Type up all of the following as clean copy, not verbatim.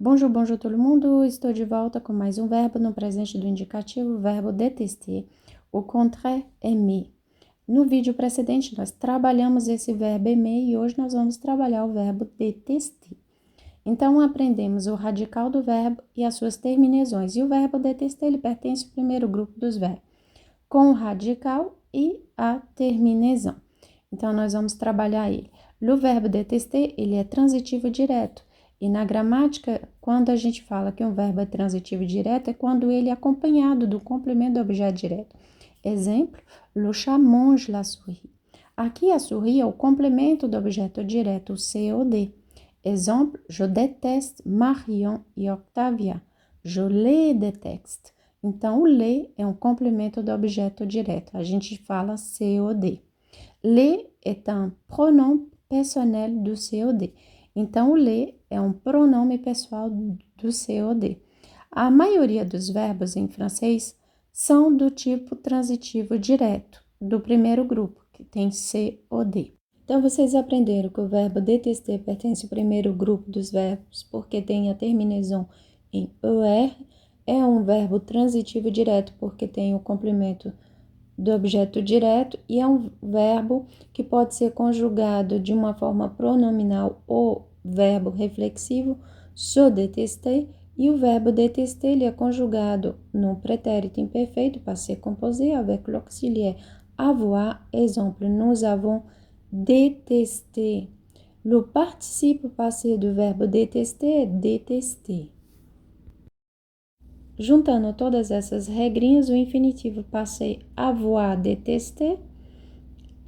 Bonjour, bonjour todo mundo. Estou de volta com mais um verbo no presente do indicativo, o verbo détester. O contraire aimer. No vídeo precedente, nós trabalhamos esse verbo aimer e hoje nós vamos trabalhar o verbo détester. Então, aprendemos o radical do verbo e as suas terminações. E o verbo détester, ele pertence ao primeiro grupo dos verbos, com o radical e a terminação. Então, nós vamos trabalhar ele. O verbo détester, ele é transitivo direto. E na gramática, quando a gente fala que um verbo é transitivo direto, é quando ele é acompanhado do complemento do objeto direto. Exemplo, le chat mange la souris. Aqui, a souris é o complemento do objeto direto, o COD. Exemplo, je déteste Marion e Octavia. Je les déteste. Então, o les é um complemento do objeto direto. A gente fala COD. Les est un pronom personnel do COD. Então, o les é um pronome pessoal do COD. A maioria dos verbos em francês são do tipo transitivo direto, do primeiro grupo, que tem COD. Então, vocês aprenderam que o verbo détester pertence ao primeiro grupo dos verbos, porque tem a terminação em ER, é um verbo transitivo direto, porque tem o complemento do objeto direto, e é um verbo que pode ser conjugado de uma forma pronominal ou verbo reflexivo, se détester, e o verbo détester ele é conjugado no pretérito imperfeito, passé composé, avec l'auxiliaire avoir. Exemple, nous avons détesté. Le participe passé do verbo détester é détester. Juntando todas essas regrinhas, o infinitivo passé avoir, détester,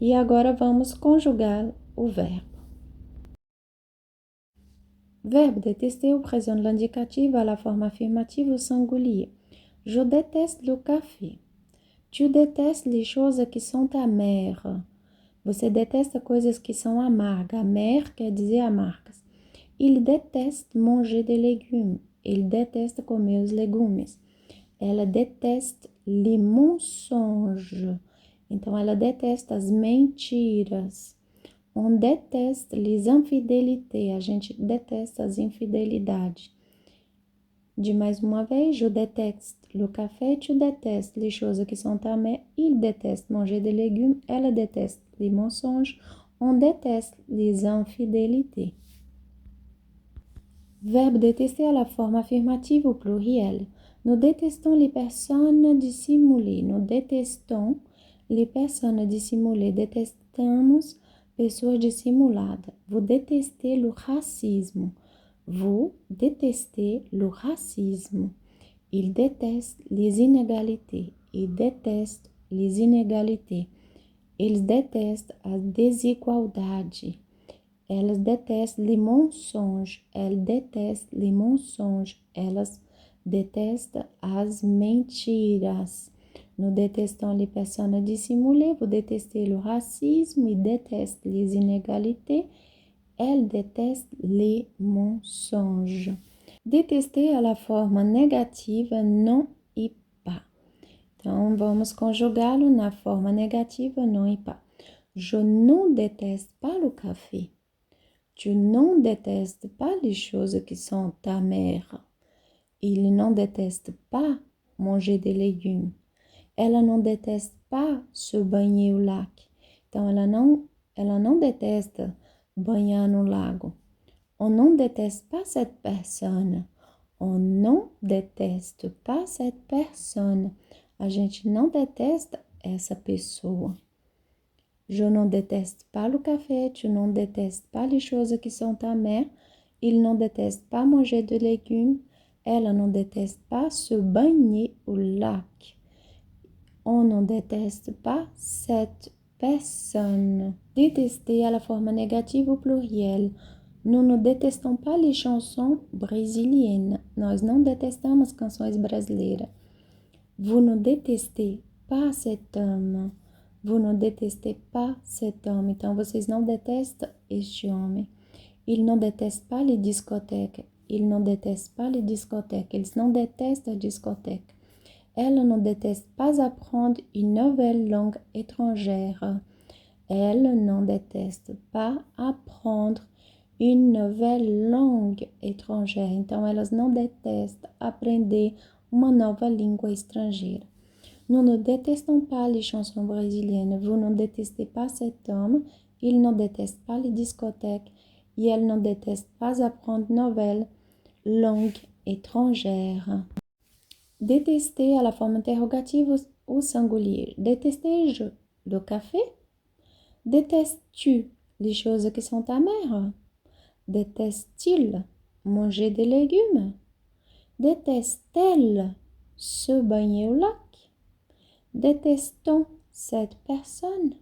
e agora vamos conjugar o verbo. Verbe détester représente l'indicatif à la forme affirmative au singulier. Je déteste le café. Tu détestes les choses qui sont amères. Você detesta coisas que são amargas. Amer quer dizer amargas. Il déteste manger des légumes. Ele detesta comer os legumes. Ela detesta les mensonges. Então, ela detesta as mentiras. On déteste les infidélités. A gente detesta as infidelidades. De mais uma vez, je déteste le café, tu détestes les choses qui sont amères, il déteste manger des légumes, ela déteste les mensonges, on déteste les infidélités. Verbe détester à la forme affirmative au pluriel. Nous détestons les personnes dissimulées. Nous détestons les personnes dissimulées. Detestamos pessoas dissimuladas. Vous détestez le racisme. Vous détestez le racisme. Il déteste les inégalités. Il déteste les inégalités. Eles detestam a desigualdade. Elas detestam les mensonges. Elles detestent les mensonges. Elas detestam as mentiras. Nous détestons les personnes dissimulées. Vous détestez le racisme. Il déteste les inégalités. Elle déteste les mensonges. Détester é a forma negativa não e pas. Então, vamos conjugá-lo na forma negativa não e pas. Je ne déteste pas le café. Tu ne détestes pas les choses qui sont amères. Il ne déteste pas manger des légumes. Ela não detesta pas se banhar au lac. Então, ela não detesta banhar no lago. On ne déteste pas cette personne. On ne déteste pas cette personne. A gente não detesta essa pessoa. Je ne déteste pas le café. Tu ne détestes pas les choses qui sont amères. Il ne déteste pas manger de légumes. Ela não déteste pas se banhar au lac. On ne déteste pas cette personne. Détester à la forme négative au pluriel. Nous ne détestons pas les chansons brésiliennes. Nós não detestamos canções brasileiras. Vous ne détestez pas cet homme. Vous ne détestez pas cet homme. Então, vocês não detestam este homem. Il ne déteste pas les discothèques. Il ne déteste pas les discothèques. Eles não detestam a discoteca. Elle ne déteste pas apprendre une nouvelle langue étrangère. Elle ne déteste pas apprendre une nouvelle langue étrangère. Então, elas não detestam aprender uma nova língua estrangeira. Nous ne détestons pas les chansons brésiliennes. Vous ne détestez pas cet homme. Il ne déteste pas les discothèques. Et elle ne déteste pas apprendre nouvelles langues étrangères. Détester à la forme interrogative ou singulier. Détestais-je le café? Détestes-tu les choses qui sont amères? Déteste-t-il manger des légumes? Déteste-t-elle se baigner au lac? Detestam cette personne?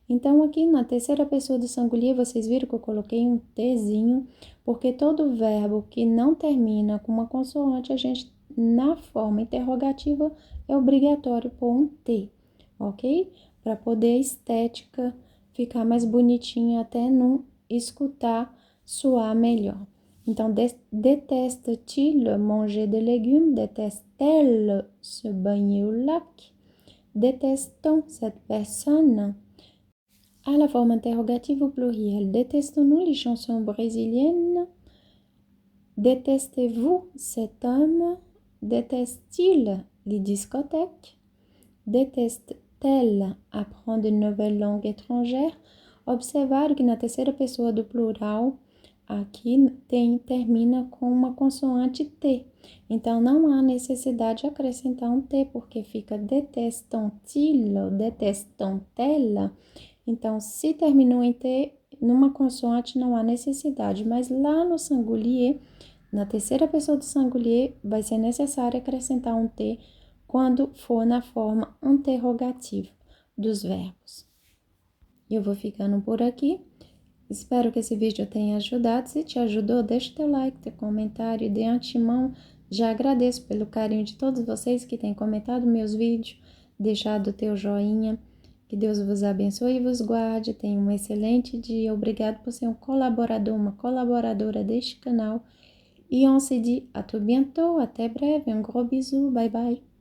Então, aqui na terceira pessoa do singulier, vocês viram que eu coloquei um Tzinho, porque todo verbo que não termina com uma consoante, a gente, na forma interrogativa, é obrigatório pôr um T, ok? Para poder a estética ficar mais bonitinha, até não escutar soar melhor. Então, déteste-t-il manger des légumes? Déteste-t-elle se baigner au lac? Détestons cette personne? À la forme interrogative au pluriel, détestons-nous les chansons brésiliennes? Détestez-vous cet homme? Déteste-t-il les discothèques? Déteste-t-elle apprendre une nouvelle langue étrangère? Observar que na terceira pessoa do plural, aqui termina com uma consoante T. Então, não há necessidade de acrescentar um T, porque fica detestam-til ou detestam-tela. Então, se terminou em T, numa consoante não há necessidade. Mas lá no singulier, na terceira pessoa do singulier, vai ser necessário acrescentar um T quando for na forma interrogativa dos verbos. Eu vou ficando por aqui. Espero que esse vídeo tenha ajudado. Se te ajudou, deixa teu like, teu comentário. De antemão, já agradeço pelo carinho de todos vocês que têm comentado meus vídeos, deixado teu joinha. Que Deus vos abençoe e vos guarde. Tenha um excelente dia. Obrigado por ser um colaborador, uma colaboradora deste canal. E on se dit à tout bientôt. Até breve. Um gros bisou. Bye bye.